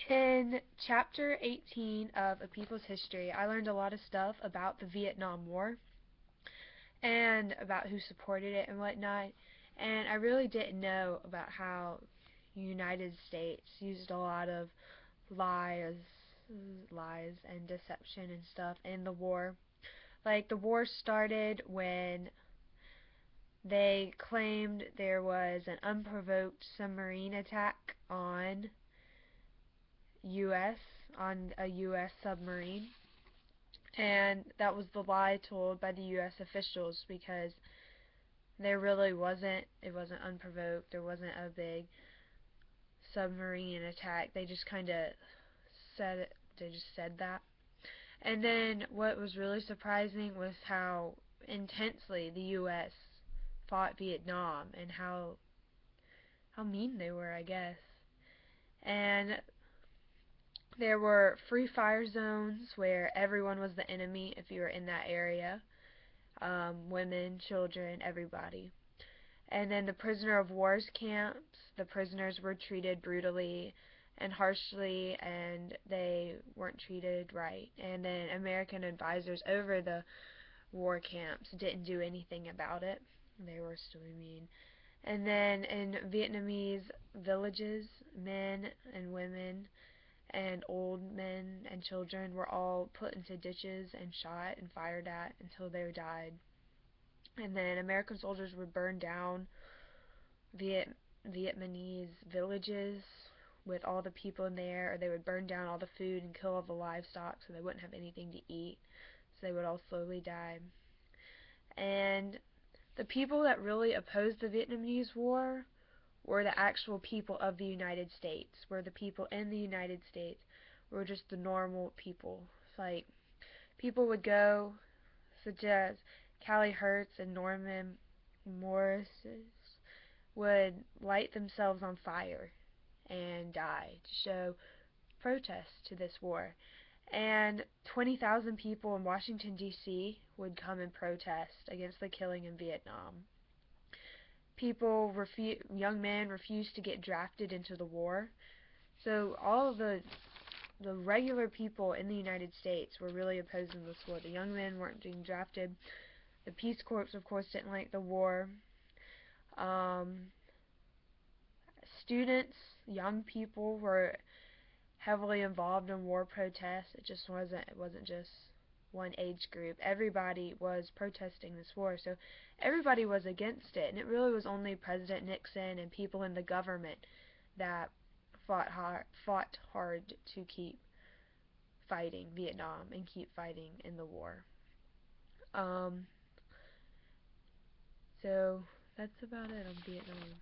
In Chapter 18 of A People's History, I learned a lot of stuff about the Vietnam War and about who supported it and whatnot. And I really didn't know about how the United States used a lot of lies, lies and deception and stuff in the war. Like, the war started when they claimed there was an unprovoked submarine attack US on a US submarine, and that was the lie told by the US officials because there really wasn't. It wasn't unprovoked. There wasn't a big submarine attack. They just kind of said it. They just said that. And then what was really surprising was how intensely the US fought Vietnam and how mean they were, I guess. And there were free fire zones where everyone was the enemy if you were in that area. Women, children, everybody. And then the prisoner of war's camps, the prisoners were treated brutally and harshly, and they weren't treated right. And then American advisors over the war camps didn't do anything about it. They were still mean. And then in Vietnamese villages, men and women and old men and children were all put into ditches and shot and fired at until they died. And then American soldiers would burn down Vietnamese villages with all the people in there, or they would burn down all the food and kill all the livestock so they wouldn't have anything to eat, so they would all slowly die. And the people that really opposed the Vietnamese War were the actual people of the United States, were the people in the United States, were just the normal people. Like, people would go, such as Callie Hertz and Norman Morris, would light themselves on fire and die to show protest to this war. And 20,000 people in Washington, D.C. would come and protest against the killing in Vietnam. Young men refused to get drafted into the war. So all of the regular people in the United States were really opposing this war. The young men weren't being drafted. The Peace Corps, of course, didn't like the war. Um, Students, young people were heavily involved in war protests. It wasn't just one age group. Everybody was protesting this war, so everybody was against it, and it really was only President Nixon and people in the government that fought hard to keep fighting Vietnam and keep fighting in the war. Um, so that's about it on Vietnam.